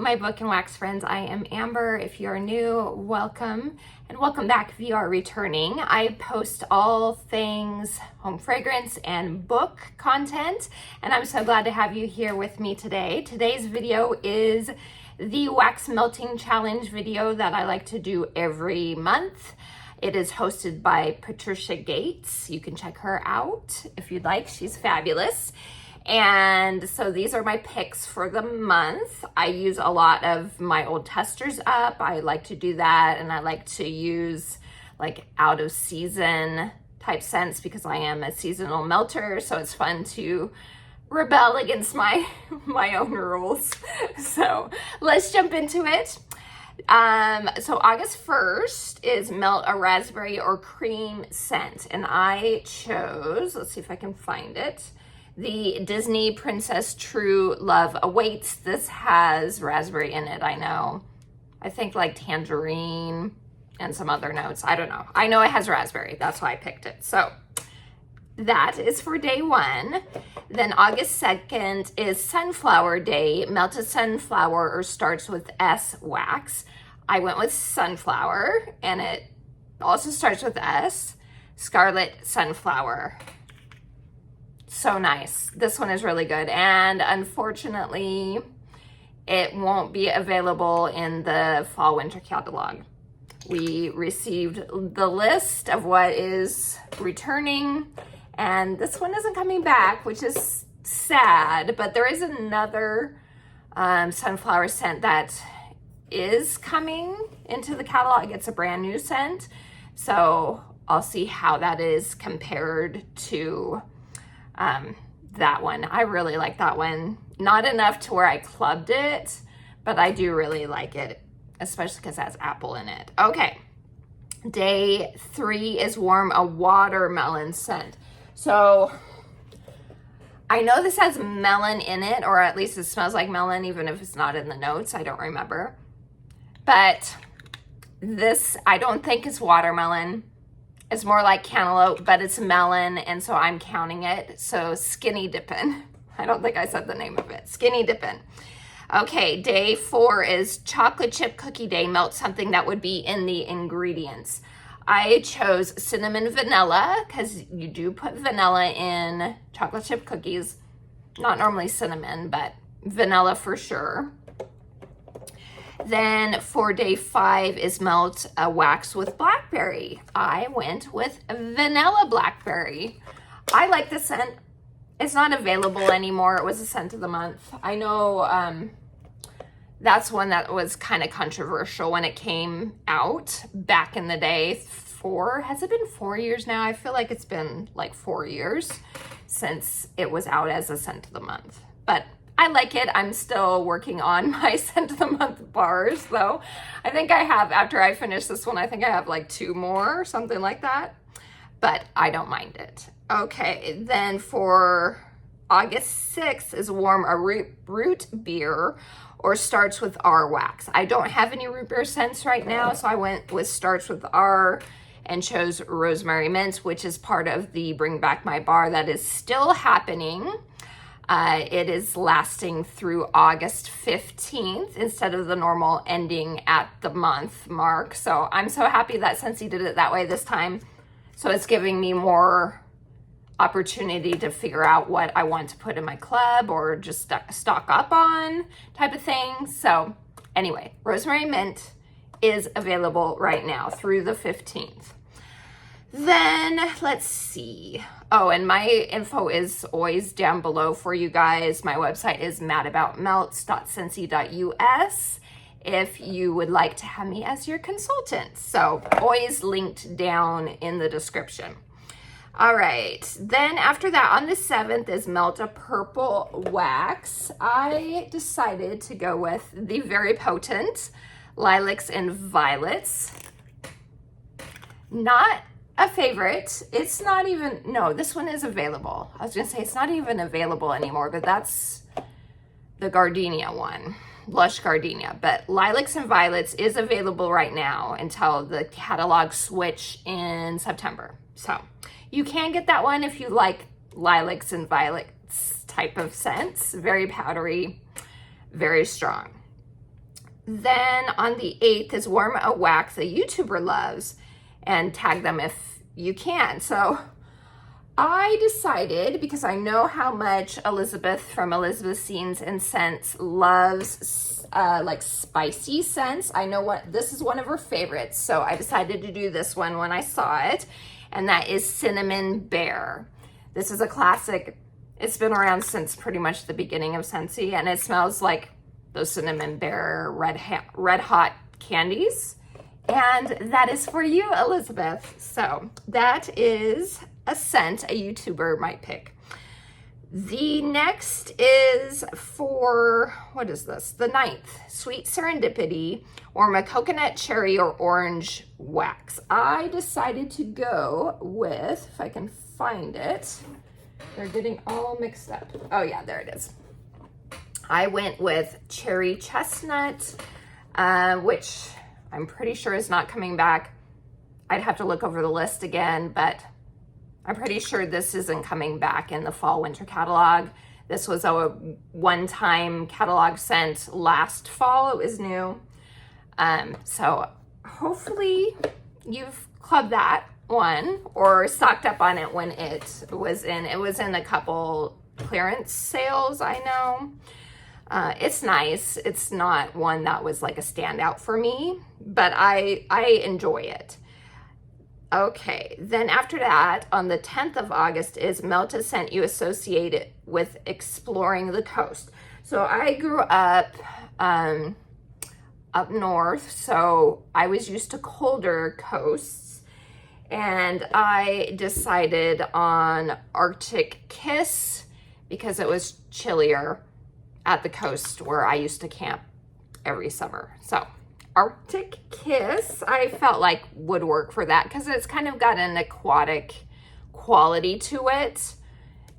my book and wax friends. I am Amber. If you're new, welcome, and welcome back if you are returning. I post all things home fragrance and book content, and I'm so glad to have you here with me today. Today's video is the wax melting challenge video that I like to do every month. It is hosted by Patricia Gates. You can check her out if you'd like. She's fabulous. And so these are my picks for the month. I use a lot of my old testers up. I like to do that, and I like to use like out of season type scents because I am a seasonal melter, so it's fun to rebel against my own rules. So let's jump into it. So August 1st is Melt a Raspberry or Cream scent, and I chose, let's see if I can find it, the Disney Princess True Love Awaits. This has raspberry in it, I know. I think like tangerine and some other notes. I don't know. I know it has raspberry. That's why I picked it. So that is for day one. Then August 2nd is Sunflower Day. Melted Sunflower or starts with S wax. I went with Sunflower, and it also starts with S. Scarlet Sunflower. So nice. This one is really good, and unfortunately it won't be available in the fall winter catalog. We received the list of what is returning, and this one isn't coming back, which is sad, but there is another sunflower scent that is coming into the catalog. It's a brand new scent, so I'll see how that is compared to that one. I really like that one. Not enough to where I clubbed it, but I do really like it, especially because it has apple in it. Okay, day 3 is Warm a Watermelon scent. So I know this has melon in it, or at least it smells like melon, even if it's not in the notes. I don't remember. But this, I don't think is watermelon. It's more like cantaloupe, but it's melon, and so I'm counting it. So Skinny Dippin'. I don't think I said the name of it. Skinny Dippin'. Okay, day 4 is Chocolate Chip Cookie Day. Melt something that would be in the ingredients. I chose cinnamon vanilla because you do put vanilla in chocolate chip cookies. Not normally cinnamon, but vanilla for sure. Then for day 5 is Melt a Wax with Blackberry. I went with Vanilla Blackberry. I like the scent. It's not available anymore. It was a scent of the month. I know that's one that was kind of controversial when it came out back in the day. Has it been 4 years now? I feel like it's been like 4 years since it was out as a scent of the month. But I like it. I'm still working on my scent of the month bars though. I think I have, after I finish this one, I think I have like 2 more, something like that. But I don't mind it. Okay, then for August 6th is Warm a Root Beer or starts with R wax. I don't have any root beer scents right now, so I went with starts with R and chose Rosemary Mint, which is part of the Bring Back My Bar that is still happening. It is lasting through August 15th instead of the normal ending at the month mark. So I'm so happy that Scentsy did it that way this time. So it's giving me more opportunity to figure out what I want to put in my club or just stock up on type of thing. So anyway, Rosemary Mint is available right now through the 15th. Then let's see. Oh, and my info is always down below for you guys. My website is madaboutmelts.scentsy.us if you would like to have me as your consultant. So always linked down in the description. All right, then after that, on the 7th is Melt a Purple Wax. I decided to go with the very potent Lilacs and Violets. Not a favorite. It's not even, no, this one is available. I was gonna say it's not even available anymore, but that's the Gardenia one, Lush Gardenia. But Lilacs and Violets is available right now until the catalog switch in September. So you can get that one if you like lilacs and violets type of scents. Very powdery, very strong. Then on the 8th is Warm a Wax, a YouTuber loves, and tag them if you can. So I decided, because I know how much Elizabeth from Elizabeth Scenes and Scents loves like spicy scents. I know this is one of her favorites, so I decided to do this one when I saw it, and that is Cinnamon Bear. This is a classic. It's been around since pretty much the beginning of Scentsy, and it smells like those Cinnamon Bear red hot candies. And that is for you, Elizabeth. So that is a scent a YouTuber might pick. The next is for, what is this? The 9th, Sweet Serendipity, or my coconut, cherry, or orange wax. I decided to go with, if I can find it, they're getting all mixed up. Oh yeah, there it is. I went with cherry chestnut, which I'm pretty sure is not coming back. I'd have to look over the list again, but I'm pretty sure this isn't coming back in the fall winter catalog. This was a one-time catalog scent last fall. It was new. So hopefully you've clubbed that one or stocked up on it when it was in. It was in a couple clearance sales, I know. It's nice. It's not one that was like a standout for me, but I enjoy it. Okay, then after that, on the 10th of August is Melt a Scent you associate it with exploring the coast. So I grew up up north, so I was used to colder coasts, and I decided on Arctic Kiss because it was chillier at the coast where I used to camp every summer. So Arctic Kiss, I felt like would work for that because it's kind of got an aquatic quality to it,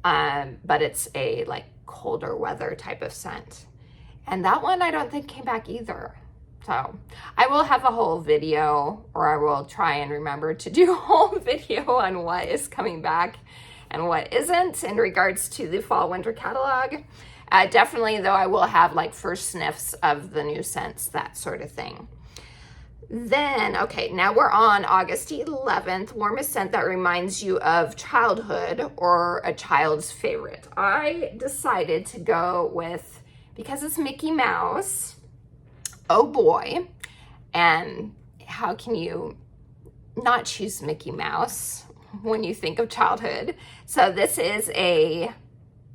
but it's a like colder weather type of scent. And that one I don't think came back either. So I will have a whole video, or I will try and remember to do a whole video on what is coming back and what isn't in regards to the fall winter catalog. Definitely, though, I will have like first sniffs of the new scents, that sort of thing. Then, okay, now we're on August 11th, warmest scent that reminds you of childhood or a child's favorite. I decided to go with, because it's Mickey Mouse, Oh Boy, and how can you not choose Mickey Mouse when you think of childhood? So this is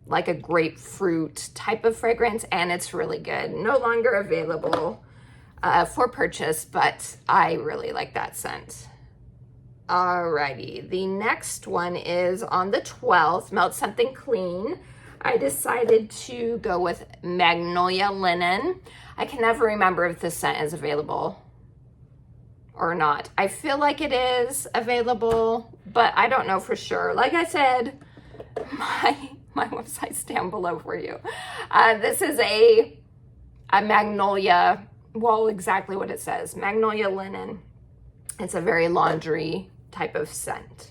like a grapefruit type of fragrance, and it's really good. No longer available for purchase, but I really like that scent. Alrighty, the next one is on the 12th, Melt Something Clean. I decided to go with Magnolia Linen. I can never remember if this scent is available or not. I feel like it is available, but I don't know for sure. Like I said, my website's down below for you. This is a Magnolia, well, exactly what it says, Magnolia Linen. It's a very laundry type of scent.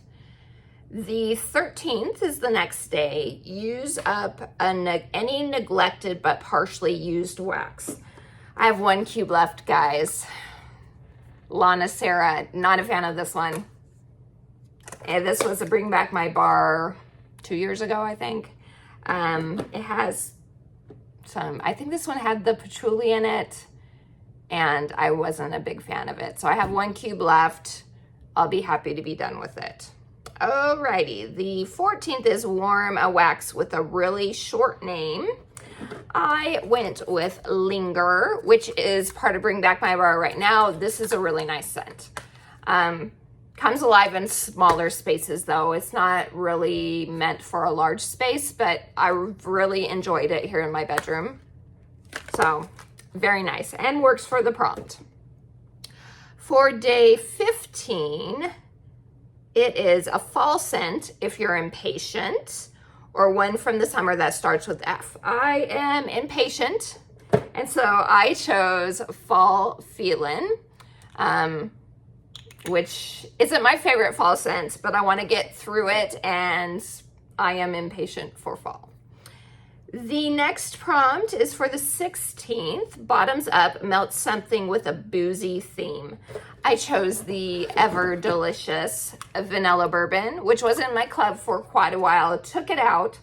The 13th is the next day. Use up any neglected but partially used wax. I have 1 cube left, guys. Lana Sarah, not a fan of this one. And this was a Bring Back My Bar 2 years ago, I think. It has I think this one had the patchouli in it, and I wasn't a big fan of it. So I have 1 cube left. I'll be happy to be done with it. Alrighty, the 14th is Warm a Wax with a really short name. I went with Linger, which is part of Bring Back My Bar right now. This is a really nice scent. Comes alive in smaller spaces though. It's not really meant for a large space, but I really enjoyed it here in my bedroom. So very nice, and works for the prompt. For day 15, it is a fall scent if you're impatient, or one from the summer that starts with F. I am impatient, and so I chose Fall Feelin', which isn't my favorite fall scent, but I want to get through it, and I am impatient for fall. The next prompt is for the 16th, bottoms up, melt something with a boozy theme. I chose the ever delicious vanilla bourbon, which was in my club for quite a while. I took it out,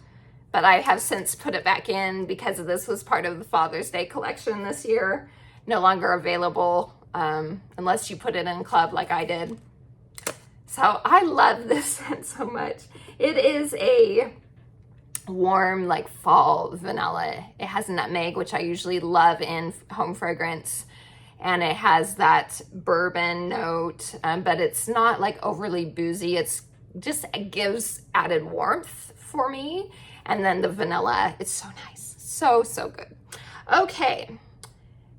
but I have since put it back in because this was part of the Father's Day collection this year. No longer available unless you put it in club like I did. So I love this scent so much. It is a warm, like fall vanilla. It has nutmeg, which I usually love in home fragrance. And it has that bourbon note, but it's not like overly boozy. It gives added warmth for me. And then the vanilla, it's so nice. So, so good. Okay.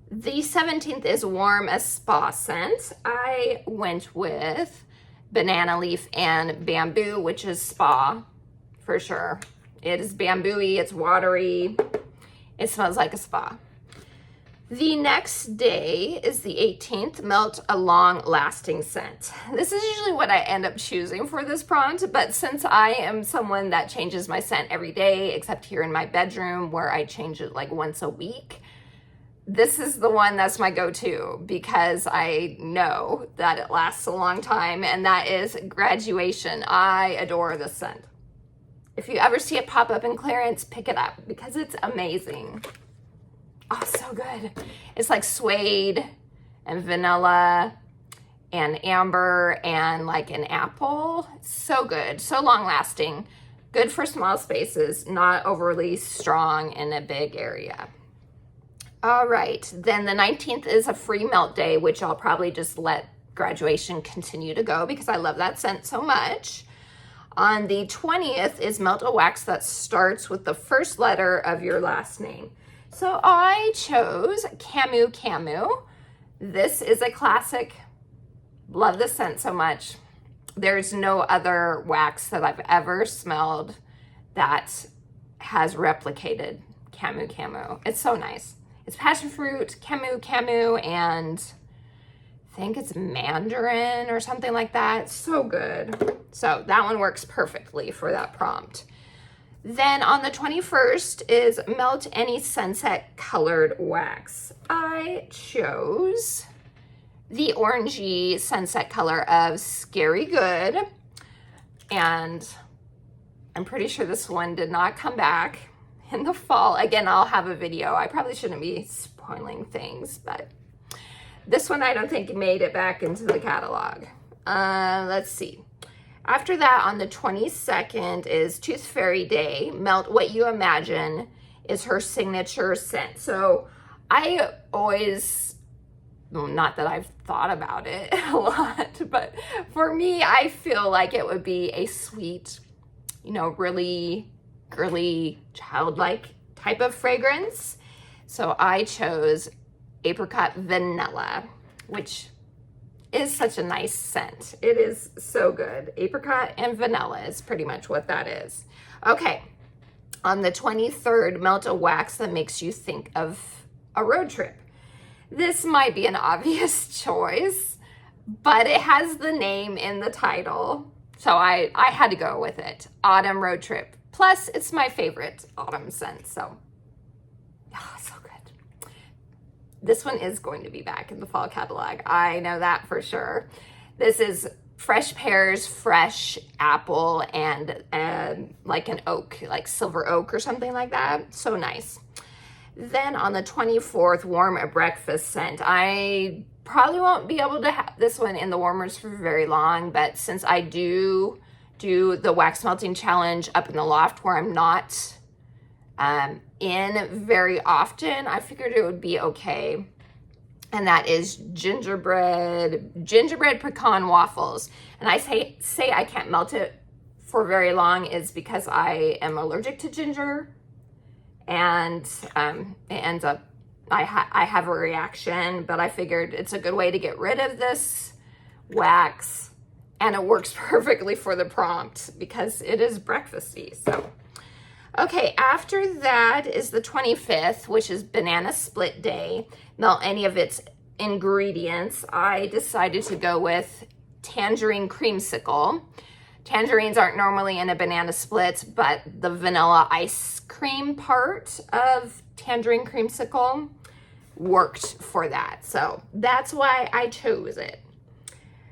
The 17th is warm as spa scent. I went with banana leaf and bamboo, which is spa for sure. It is bamboo-y, it's watery. It smells like a spa. The next day is the 18th, melt a long-lasting scent. This is usually what I end up choosing for this prompt, but since I am someone that changes my scent every day, except here in my bedroom where I change it like once a week, this is the one that's my go-to because I know that it lasts a long time, and that is Graduation. I adore this scent. If you ever see it pop up in clearance, pick it up because it's amazing. Oh, so good. It's like suede and vanilla and amber and like an apple. So good, so long lasting. Good for small spaces, not overly strong in a big area. All right, then the 19th is a free melt day, which I'll probably just let Graduation continue to go because I love that scent so much. On the 20th is melt a wax that starts with the first letter of your last name. So I chose Camu Camu. This is a classic. Love this scent so much. There's no other wax that I've ever smelled that has replicated Camu Camu. It's so nice. It's passion fruit, Camu Camu, and I think it's mandarin or something like that. So good. So that one works perfectly for that prompt. Then on the 21st is melt any sunset colored wax. I chose the orangey sunset color of Scary Good. And I'm pretty sure this one did not come back in the fall. Again, I'll have a video. I probably shouldn't be spoiling things, but this one I don't think made it back into the catalog. Let's see. After that, on the 22nd is Tooth Fairy Day. Melt What You Imagine is her signature scent. So I always, well, not that I've thought about it a lot, but for me, I feel like it would be a sweet, really girly, childlike type of fragrance. So I chose Apricot Vanilla, which is such a nice scent. It is so good. Apricot and vanilla is pretty much what that is. Okay, on the 23rd, melt a wax that makes you think of a road trip. This might be an obvious choice, but it has the name in the title, so I had to go with it. Autumn Road Trip. Plus, it's my favorite autumn scent, so so good. This one is going to be back in the fall catalog. I know that for sure. This is fresh pears, fresh apple, and like an oak, like silver oak or something like that. So nice. Then on the 24th, warm a breakfast scent. I probably won't be able to have this one in the warmers for very long, but since I do the wax melting challenge up in the loft where I'm not in very often, I figured it would be okay. And that is gingerbread pecan waffles. And I say I can't melt it for very long is because I am allergic to ginger, and it ends up I have a reaction, but I figured it's a good way to get rid of this wax, and it works perfectly for the prompt because it is breakfasty. So okay, after that is the 25th, which is banana split day. Melt any of its ingredients. I decided to go with tangerine creamsicle. Tangerines aren't normally in a banana split, but the vanilla ice cream part of tangerine creamsicle worked for that. So that's why I chose it.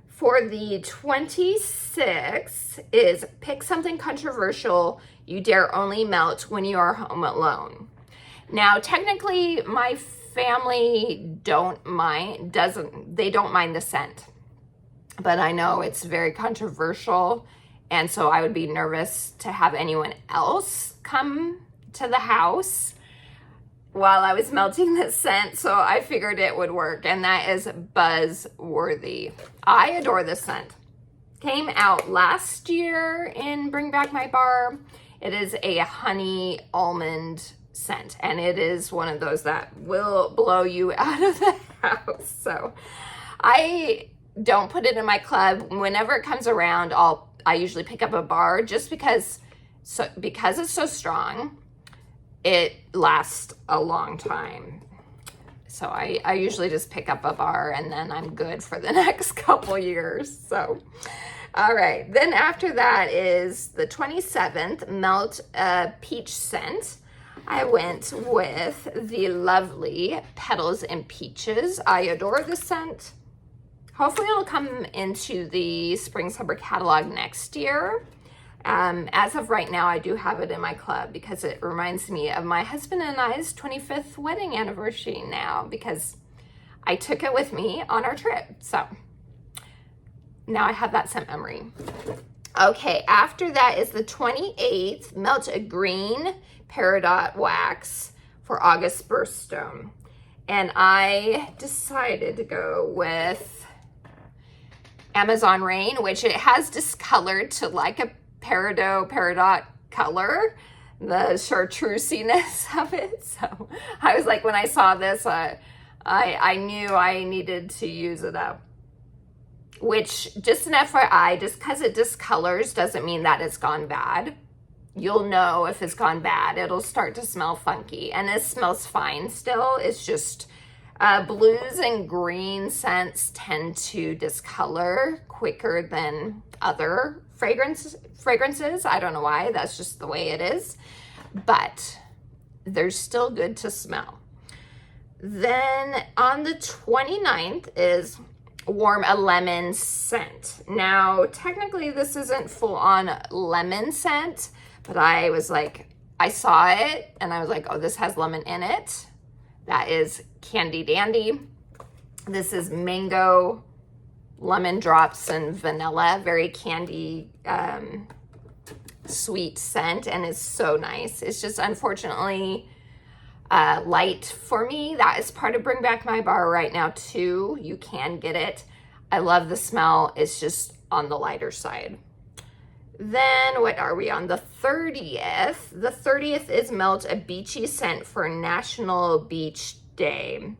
For the 26th is pick something controversial you dare only melt when you are home alone. Now, technically, my family don't mind the scent, but I know it's very controversial, and so I would be nervous to have anyone else come to the house while I was melting this scent, so I figured it would work, and that is buzzworthy. I adore this scent. Came out last year in Bring Back My Bar. It is a honey almond scent, and it is one of those that will blow you out of the house. So I don't put it in my club. Whenever it comes around, I usually pick up a bar just because it's so strong. It lasts a long time. So I usually just pick up a bar and then I'm good for the next couple years. So, all right. Then after that is the 27th, Melt a Peach Scent. I went with the lovely Petals and Peaches. I adore this scent. Hopefully it'll come into the Spring Summer catalog next year. As of right now, I do have it in my club because it reminds me of my husband and I's 25th wedding anniversary now, because I took it with me on our trip. So now I have that scent memory. Okay, after that is the 28th, Melt a Green Peridot Wax for August Birthstone. And I decided to go with Amazon Rain, which it has discolored to like a peridot color, the chartreusiness of it. So I was like, when I saw this, I knew I needed to use it up. Which, just an FYI, just because it discolors doesn't mean that it's gone bad. You'll know if it's gone bad. It'll start to smell funky, and it smells fine still. It's just blues and green scents tend to discolor quicker than other fragrances. I don't know why, that's just the way it is, but they're still good to smell. Then on the 29th is Warm a Lemon Scent. Now, technically this isn't full on lemon scent, but I was like, I saw it and I was like, oh, this has lemon in it. That is Candy Dandy. This is mango, lemon drops, and vanilla. Very candy, sweet scent, and it's so nice. It's just unfortunately light for me. That is part of Bring Back My Bar right now too. You can get it. I love the smell. It's just on the lighter side. Then what are we on? The 30th. The 30th is Melt a Beachy Scent for National Beach Day.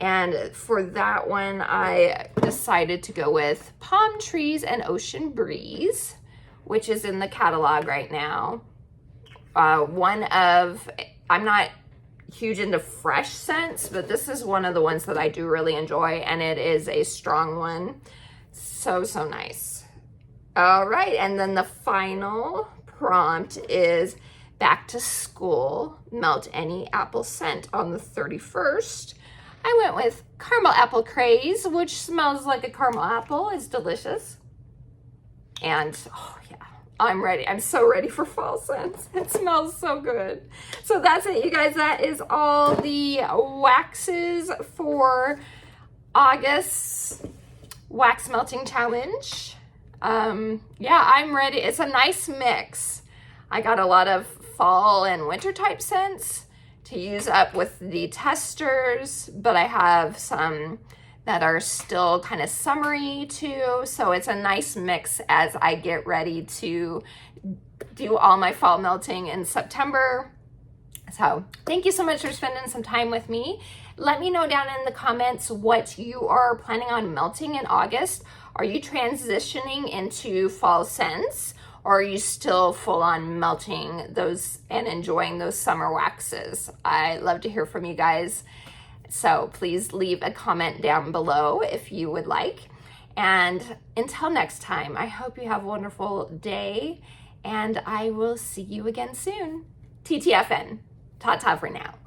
And for that one, I decided to go with Palm Trees and Ocean Breeze, which is in the catalog right now. I'm not huge into fresh scents, but this is one of the ones that I do really enjoy, and it is a strong one. So nice. All right, and then the final prompt is Back to School, Melt Any Apple Scent on the 31st. I went with Caramel Apple Craze, which smells like a caramel apple. It's delicious. And, oh yeah, I'm ready. I'm so ready for fall scents. It smells so good. So that's it, you guys. That is all the waxes for August Wax Melting Challenge. Yeah, I'm ready. It's a nice mix. I got a lot of fall and winter type scents to use up with the testers, but I have some that are still kind of summery too. So it's a nice mix as I get ready to do all my fall melting in September. So thank you so much for spending some time with me. Let me know down in the comments what you are planning on melting in August. Are you transitioning into fall scents, or are you still full on melting those and enjoying those summer waxes? I love to hear from you guys. So please leave a comment down below if you would like. And until next time, I hope you have a wonderful day, and I will see you again soon. TTFN. Ta-ta for now.